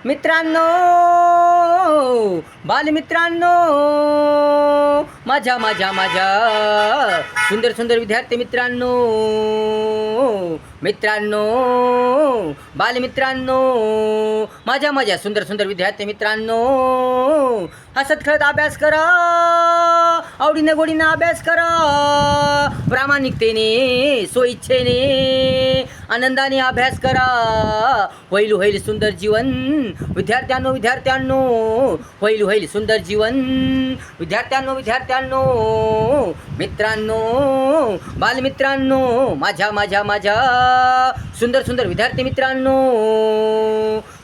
मित्रांनो, बालमित्रांनो, माझ्या माझ्या माझ्या सुंदर सुंदर विद्यार्थी मित्रांनो, मित्रांनो, बालमित्रांनो, माझ्या माझ्या सुंदर सुंदर विद्यार्थी मित्रांनो, हसत खेळत अभ्यास करा, आवडीने गोडीने अभ्यास करा, प्रामाणिकतेने स्वइच्छेने आनंदाने अभ्यास करा, होईल होईल सुंदर जीवन विद्यार्थ्यांनो विद्यार्थ्यांनो, होईल होईल सुंदर जीवन विद्यार्थ्यांनो विद्यार्थ्यांनो, मित्रांनो, बालमित्रांनो, माझ्या माझ्या माझ्या सुंदर सुंदर विद्यार्थी मित्रांनो,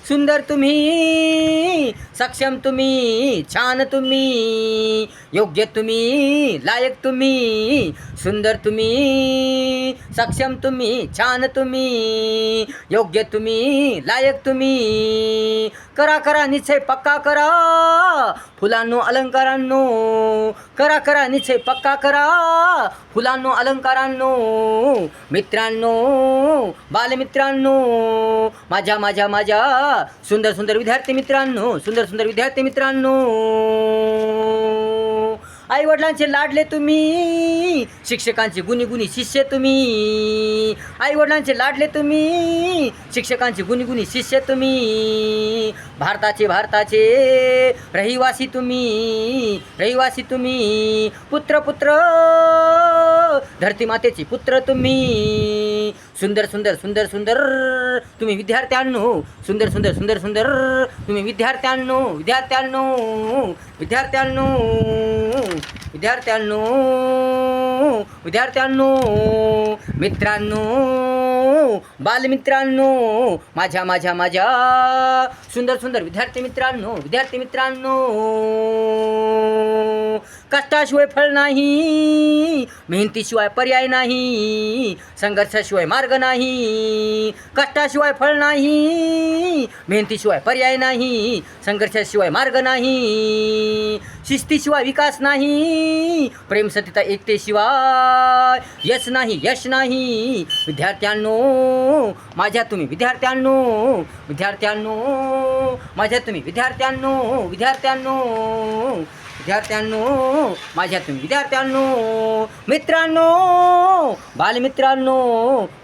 सुंदर तुम्ही, सक्षम तुम्ही, छान तुम्ही, योग्य तुम्ही, लायक तुम्ही, सुंदर तुम्ही, सक्षम तुम्ही, छान तुम्ही, योग्य तुम्ही, लायक तुम्ही, करा करा निश्चय पक्का करा, फुलांनो अलंकारांनो, करा करा निश्चय पक्का करा, फुलांनो अलंकारांनो, मित्रांनो, बालमित्रांनो, माझ्या माझ्या माझ्या सुंदर सुंदर विद्यार्थी मित्रांनो, सुंदर सुंदर विद्यार्थी मित्रांनो, आई वडिलांचे लाडले तुम्ही, शिक्षकांचे गुणी गुणी शिष्य तुम्ही, आई वडिलांचे लाडले तुम्ही, शिक्षकांचे गुणी गुणी शिष्य तुम्ही, भारताचे रहिवासी तुम्ही, रहिवासी तुम्ही, पुत्र पुत्र धरती मातेचे पुत्र तुम्ही, सुंदर सुंदर सुंदर सुंदर तुम्ही विद्यार्थ्यांनो, सुंदर सुंदर सुंदर सुंदर तुम्ही विद्यार्थ्यांनो विद्यार्थ्यांनो विद्यार्थ्यांनो विद्यार्थ्यांनो विद्यार्थ्यांनो, मित्रांनो, बालमित्रांनो, माझ्या माझ्या माझ्या सुंदर सुंदर विद्यार्थी मित्रांनो विद्यार्थी मित्रांनो, कष्टाशिवाय फळ नाही, मेहनतीशिवाय पर्याय नाही, संघर्षाशिवाय मार्ग नाही, कष्टाशिवाय फळ नाही, मेहनतीशिवाय पर्याय नाही, संघर्षाशिवाय मार्ग नाही, शिस्तीशिवाय विकास नाही, प्रेम सत्यता एकतेशिवाय यश नाही यश नाही, विद्यार्थ्यांनो, माझ्या तुम्ही विद्यार्थ्यांनो विद्यार्थ्यांनो, माझ्या तुम्ही विद्यार्थ्यांनो विद्यार्थ्यांनो विद्यार्थ्यांनो, माझ्या तुम्ही विद्यार्थ्यांनो, मित्रांनो, बालमित्रांनो,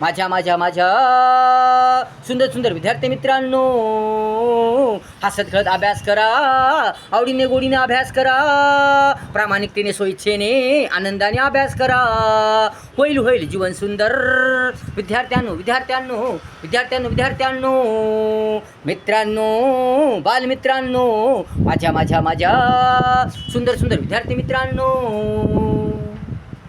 माझ्या माझ्या माझ्या सुंदर सुंदर विद्यार्थी मित्रांनो, हसत खेळत अभ्यास करा, आवडीने गोडीने अभ्यास करा, प्रामाणिकतेने स्वइच्छेने आनंदाने अभ्यास करा, होईल होईल जीवन सुंदर विद्यार्थ्यांनो विद्यार्थ्यांनो विद्यार्थ्यांनो विद्यार्थ्यांनो, मित्रांनो, बालमित्रांनो, माझ्या माझ्या माझ्या सुंदर सुंदर विद्यार्थी मित्रांनो.